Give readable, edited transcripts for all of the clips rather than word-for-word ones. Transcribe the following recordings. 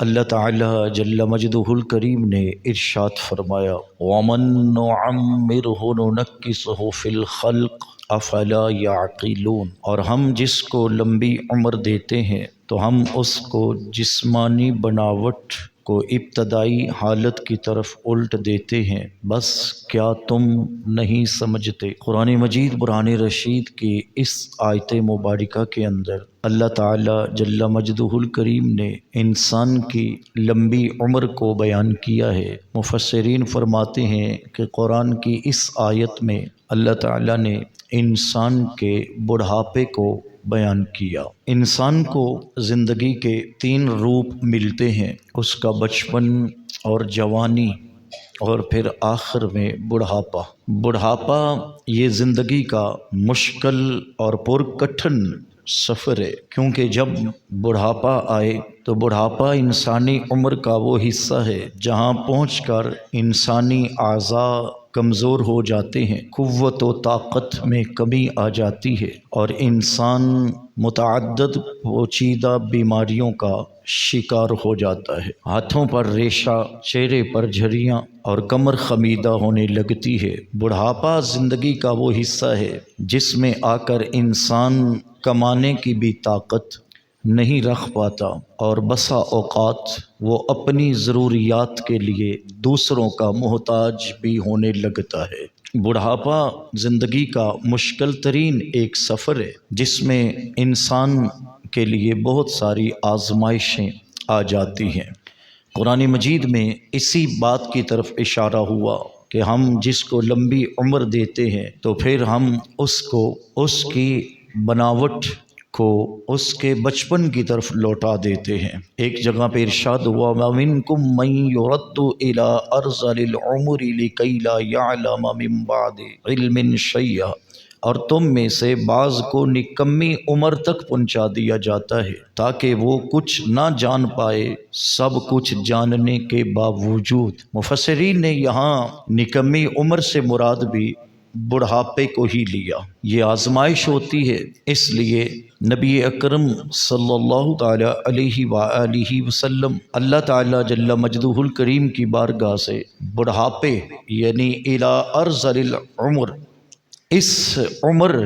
اللہ تعالیٰ جل مجدہ الکریم نے ارشاد فرمایا وَمَن نُعَمِّرْهُ نُنَكِّسْهُ فِي الْخَلْقِ افلا یعقلون، اور ہم جس کو لمبی عمر دیتے ہیں تو ہم اس کو جسمانی بناوٹ کو ابتدائی حالت کی طرف الٹ دیتے ہیں، بس کیا تم نہیں سمجھتے؟ قرآن مجید برہان رشید کی اس آیت مبارکہ کے اندر اللہ تعالی جل مجدہ الکریم نے انسان کی لمبی عمر کو بیان کیا ہے۔ مفسرین فرماتے ہیں کہ قرآن کی اس آیت میں اللہ تعالی نے انسان کے بڑھاپے کو بیان کیا۔ انسان کو زندگی کے 3 روپ ملتے ہیں، اس کا بچپن اور جوانی اور پھر آخر میں بڑھاپا۔ بڑھاپا یہ زندگی کا مشکل اور پرکٹھن سفر ہے، کیونکہ جب بڑھاپا آئے تو بڑھاپا انسانی عمر کا وہ حصہ ہے جہاں پہنچ کر انسانی اعضاء کمزور ہو جاتے ہیں، قوت و طاقت میں کمی آ جاتی ہے اور انسان متعدد پیچیدہ بیماریوں کا شکار ہو جاتا ہے۔ ہاتھوں پر ریشہ، چہرے پر جھریاں اور کمر خمیدہ ہونے لگتی ہے۔ بڑھاپا زندگی کا وہ حصہ ہے جس میں آ کر انسان کمانے کی بھی طاقت نہیں رکھ پاتا اور بسا اوقات وہ اپنی ضروریات کے لیے دوسروں کا محتاج بھی ہونے لگتا ہے۔ بڑھاپا زندگی کا مشکل ترین ایک سفر ہے جس میں انسان کے لیے بہت ساری آزمائشیں آ جاتی ہیں۔ قرآن مجید میں اسی بات کی طرف اشارہ ہوا کہ ہم جس کو لمبی عمر دیتے ہیں تو پھر ہم اس کو اس کی بناوٹ کو اس کے بچپن کی طرف لوٹا دیتے ہیں۔ ایک جگہ پہ ارشاد ہوا وَمِنْكُمْ مَنْ يُرَدُّ إِلَىٰ أَرْذَلِ الْعُمُرِ لِكَيْ لَا يَعْلَمَ مِنْ بَعْدِ عِلْمٍ شَيْئًا، اور تم میں سے بعض کو نکمی عمر تک پہنچا دیا جاتا ہے تاکہ وہ کچھ نہ جان پائے سب کچھ جاننے کے باوجود۔ مفسرین نے یہاں نکمی عمر سے مراد بھی بڑھاپے کو ہی لیا۔ یہ آزمائش ہوتی ہے، اس لیے نبی اکرم صلی اللہ تعالی علیہ وآلہ وسلم اللہ تعالی جل مجدہ الکریم کی بارگاہ سے بڑھاپے یعنی الی ارذل العمر، اس عمر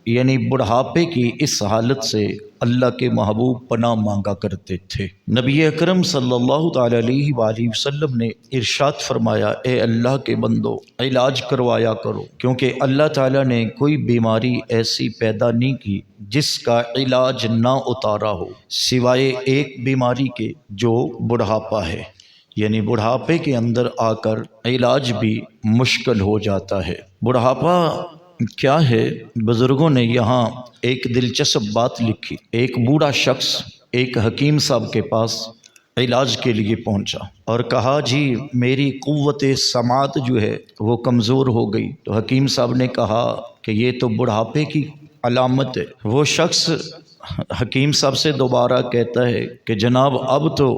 یعنی بڑھاپے کی اس حالت سے اللہ کے محبوب پناہ مانگا کرتے تھے۔ نبی اکرم صلی اللہ تعالی علیہ وآلہ وسلم نے ارشاد فرمایا اے اللہ کے بندو علاج کروایا کرو، کیونکہ اللہ تعالیٰ نے کوئی بیماری ایسی پیدا نہیں کی جس کا علاج نہ اتارا ہو سوائے ایک بیماری کے جو بڑھاپا ہے، یعنی بڑھاپے کے اندر آ کر علاج بھی مشکل ہو جاتا ہے۔ بڑھاپا کیا ہے؟ بزرگوں نے یہاں ایک دلچسپ بات لکھی۔ ایک بوڑھا شخص ایک حکیم صاحب کے پاس علاج کے لیے پہنچا اور کہا جی میری قوت سماعت جو ہے وہ کمزور ہو گئی۔ تو حکیم صاحب نے کہا کہ یہ تو بڑھاپے کی علامت ہے۔ وہ شخص حکیم صاحب سے دوبارہ کہتا ہے کہ جناب اب تو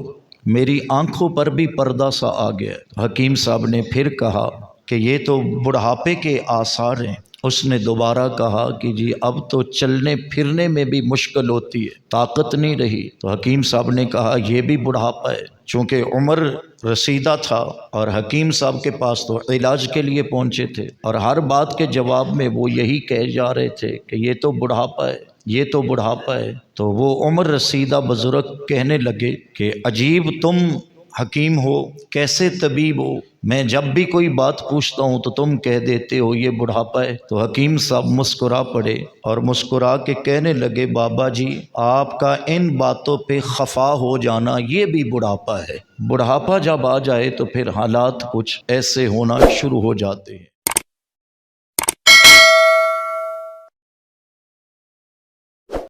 میری آنکھوں پر بھی پردہ سا آ گیا۔ حکیم صاحب نے پھر کہا کہ یہ تو بڑھاپے کے آثار ہیں۔ اس نے دوبارہ کہا کہ جی اب تو چلنے پھرنے میں بھی مشکل ہوتی ہے، طاقت نہیں رہی۔ تو حکیم صاحب نے کہا یہ بھی بڑھاپا ہے، چونکہ عمر رسیدہ تھا اور حکیم صاحب کے پاس تو علاج کے لیے پہنچے تھے اور ہر بات کے جواب میں وہ یہی کہے جا رہے تھے کہ یہ تو بڑھاپا ہے، یہ تو بڑھاپا ہے۔ تو وہ عمر رسیدہ بزرگ کہنے لگے کہ عجیب تم حکیم ہو، کیسے طبیب ہو، میں جب بھی کوئی بات پوچھتا ہوں تو تم کہہ دیتے ہو یہ بڑھاپا ہے۔ تو حکیم صاحب مسکرا پڑے اور مسکرا کے کہنے لگے بابا جی آپ کا ان باتوں پہ خفا ہو جانا یہ بھی بڑھاپا ہے۔ بڑھاپا جب آ جائے تو پھر حالات کچھ ایسے ہونا شروع ہو جاتے ہیں۔